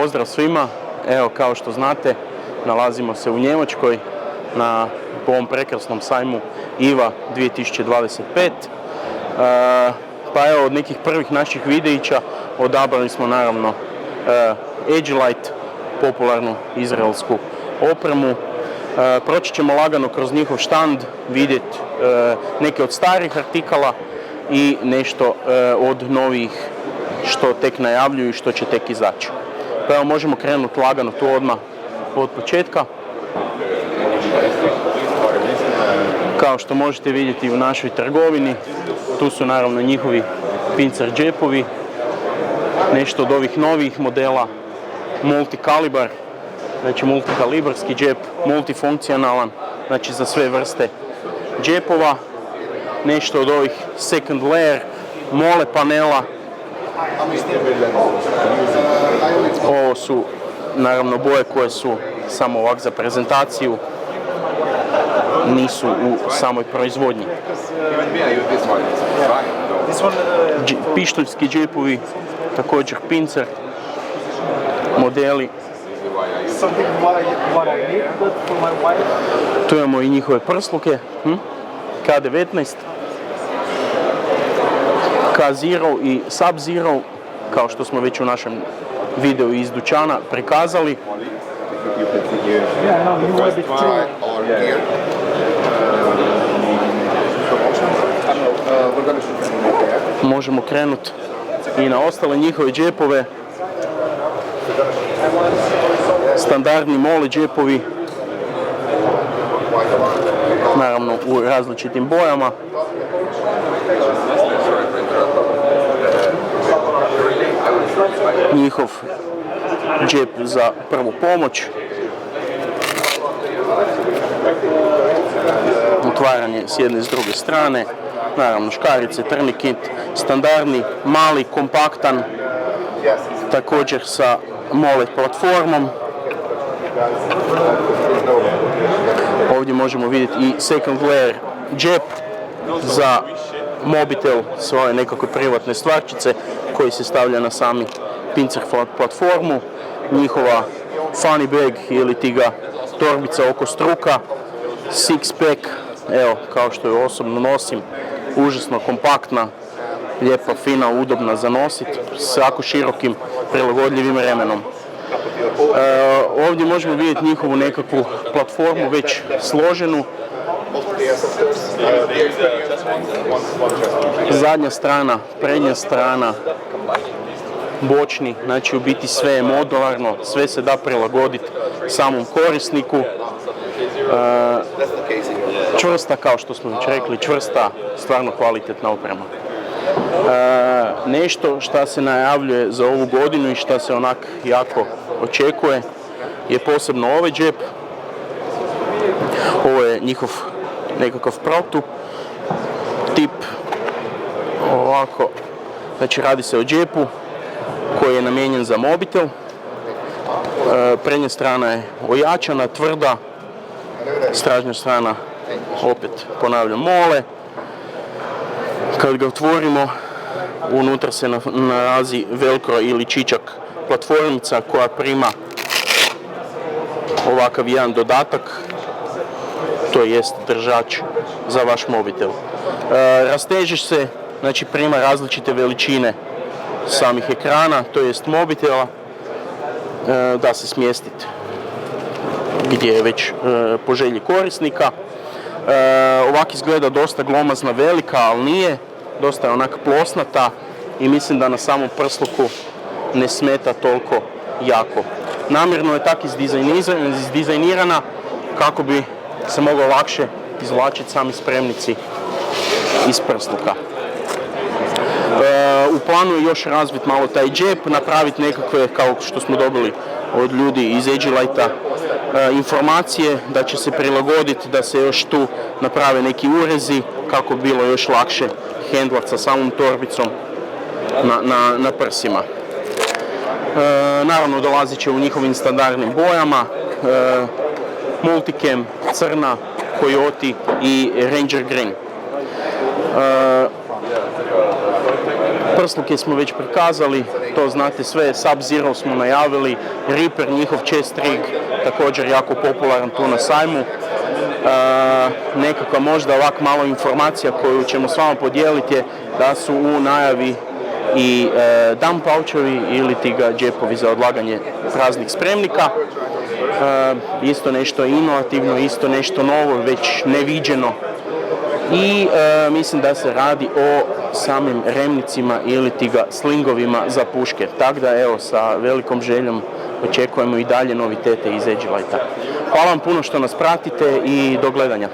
Pozdrav svima, evo kao što znate nalazimo se u Njemačkoj na ovom prekrasnom sajmu IWA 2025. Pa evo od nekih prvih naših videića odabrali smo naravno Agilite, popularnu izraelsku opremu. Proći ćemo lagano kroz njihov štand, vidjeti neke od starih artikala i nešto od novih što tek najavljuju i što će tek izaći. Pa evo možemo krenuti lagano tu odmah od početka. Kao što možete vidjeti u našoj trgovini, tu su naravno njihovi pincer džepovi, nešto od ovih novih modela, multikalibar, znači multikalibarski džep, multifunkcionalan, znači za sve vrste džepova, nešto od ovih second layer, mole panela. Ovo su naravno boje koje su samo ovak za prezentaciju, nisu u samoj proizvodnji. Pištoljski džepovi, također pincer, modeli. Tu imamo i njihove prsluke, K19, K0 i Sub-Zero, kao što smo već u našem videu iz dućana prikazali. Možemo krenuti i na ostale njihove džepove. Standardni mole džepovi, naravno u različitim bojama. Njihov džep za prvu pomoć. Otvaranje s jedne i s druge strane. Naravno škarice, trnikit, standardni, mali, kompaktan. Također sa mole platformom. Ovdje možemo vidjeti i second layer džep za mobitel, svoje nekakve privatne stvarčice koji se stavlja na sami pincer platformu. Njihova funny bag ili ti ga torbica oko struka, six pack, evo kao što je osobno nosim, užasno kompaktna, lijepa, fina, udobna za nositi, s jako širokim prilagodljivim remenom. Ovdje možemo vidjeti njihovu nekakvu platformu već složenu. Zadnja strana, prednja strana, bočni, znači u biti sve je modularno, sve se da prilagoditi samom korisniku. Čvrsta, kao što smo već rekli, čvrsta, stvarno kvalitetna oprema. Nešto što se najavljuje za ovu godinu i što se onak jako očekuje je posebno ovaj džep. Ovo je njihov nekakav protu tip, ovako, znači radi se o džepu koji je namijenjen za mobitel. Prednja strana je ojačana, tvrda, stražnja strana, opet ponavljam, mole. Kad ga otvorimo, unutra se nalazi velcro ili čičak platformica koja prima ovakav jedan dodatak, to jest držač za vaš mobitel. Rastežeš se, znači prima različite veličine samih ekrana, to jest mobitela, da se smjestiti gdje je već po želji korisnika. Ovak izgleda dosta glomazna, velika, ali nije, dosta je onak plosnata i mislim da na samom prsluku ne smeta toliko jako. Namjerno je tako izdizajnirana kako bi se moglo lakše izvlačiti sami spremnici iz prsluka. U planu je još razviti malo taj džep, napraviti nekakve, kao što smo dobili od ljudi iz Agilite-a, informacije da će se prilagoditi, da se još tu naprave neki urezi kako bi bilo još lakše hendlati sa samom torbicom na prsima. Naravno dolazit će u njihovim standardnim bojama, Multicam, crna, Coyote i Ranger Green. Prsluke smo već prikazali, to znate sve, Sub-Zero smo najavili, Reaper, njihov chest rig, također jako popularan tu na sajmu. Nekakva možda ovak malo informacija koju ćemo s vama podijeliti je da su u najavi i dump pouchovi ili ti ga džepovi za odlaganje praznih spremnika. Isto nešto inovativno, isto nešto novo, već neviđeno. I mislim da se radi o samim remnicima ili ti ga slingovima za puške. Tako da evo, sa velikom željom očekujemo i dalje novitete iz Agilita. Hvala vam puno što nas pratite i do gledanja.